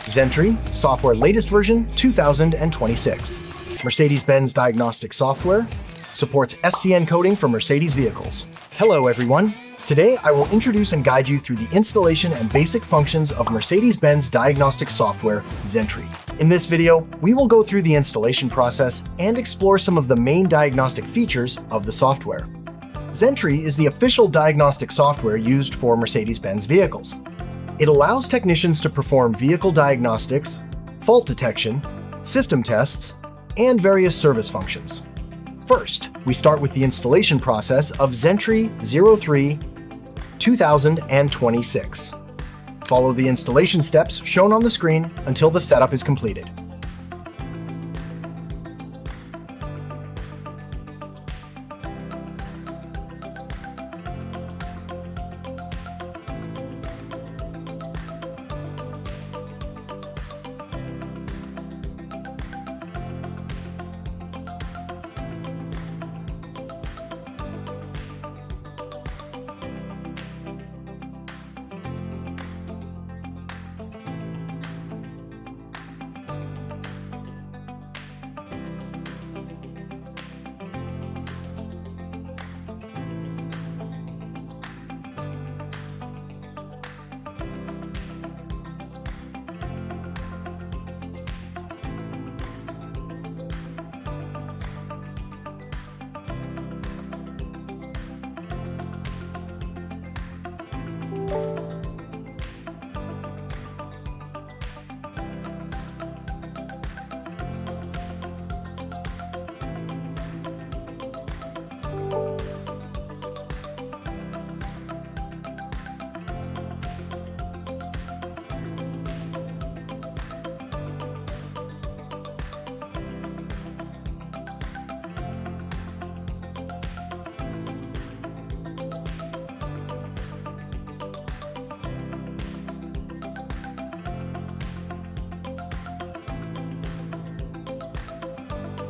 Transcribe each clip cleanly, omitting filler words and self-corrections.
Xentry, software latest version 2026. Mercedes-Benz Diagnostic software supports SCN coding for Mercedes vehicles. Hello everyone. Today I will introduce and guide you through the installation and basic functions of Mercedes-Benz Diagnostic software, Xentry. In this video, we will go through the installation process and explore some of the main diagnostic features of the software. Xentry is the official diagnostic software used for Mercedes-Benz vehicles. It allows technicians to perform vehicle diagnostics, fault detection, system tests, and various service functions. First, we start with the installation process of Xentry 03 2026. Follow the installation steps shown on the screen until the setup is completed.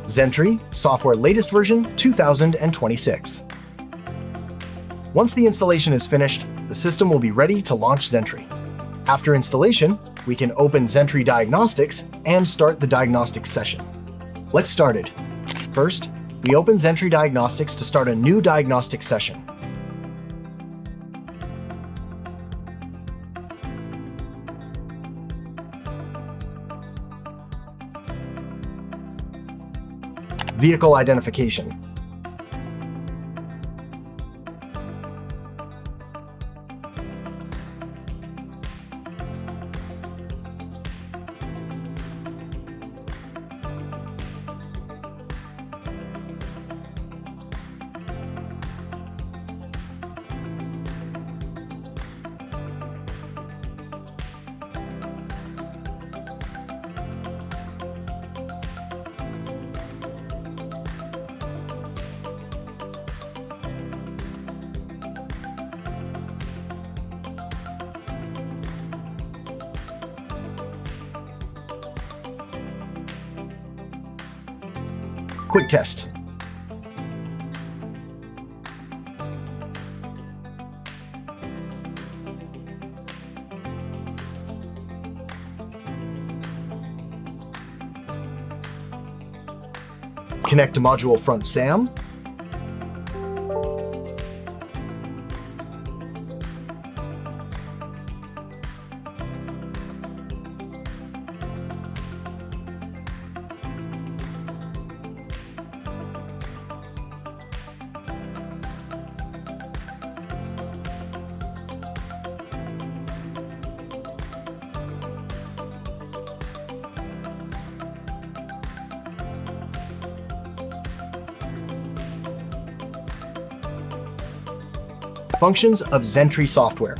Xentry, software latest version 2026. Once the installation is finished, the system will be ready to launch Xentry. After installation, we can open Xentry Diagnostics and start the diagnostic session. Let's start it. First, we open Xentry Diagnostics to start a new diagnostic session. Vehicle identification. Quick test. Connect to module front SAM. Functions of Xentry software.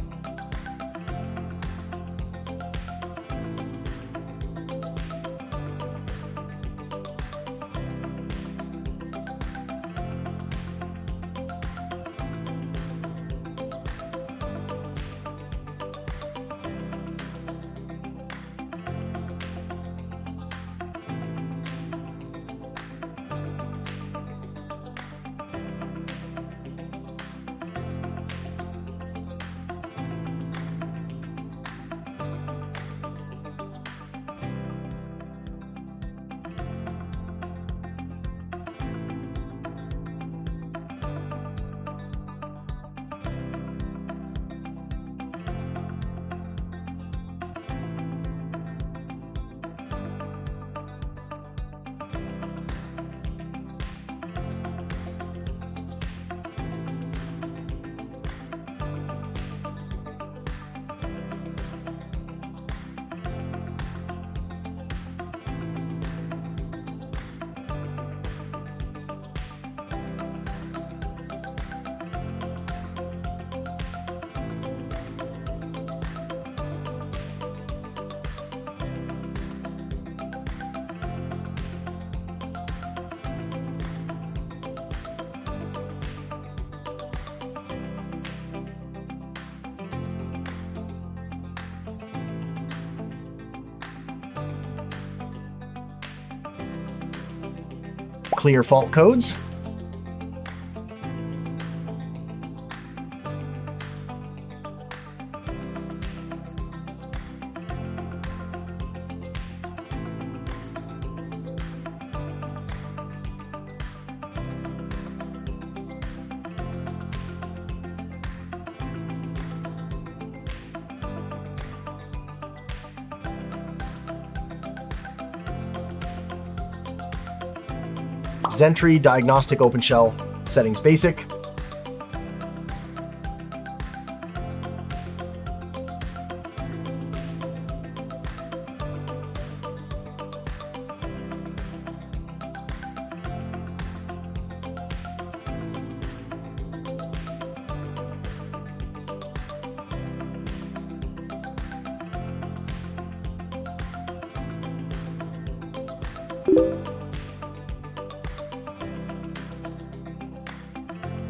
clear fault codes, Xentry Diagnostic OpenShell, settings basic,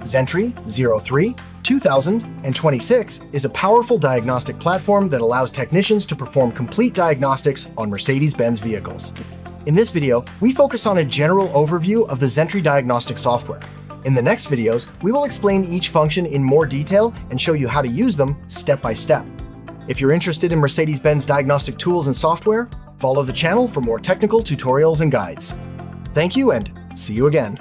Xentry 03 2026 is a powerful diagnostic platform that allows technicians to perform complete diagnostics on Mercedes-Benz vehicles. In this video, we focus on a general overview of the Xentry Diagnostic software. In the next videos, we will explain each function in more detail and show you how to use them step by step. If you're interested in Mercedes-Benz diagnostic tools and software, follow the channel for more technical tutorials and guides. Thank you and see you again.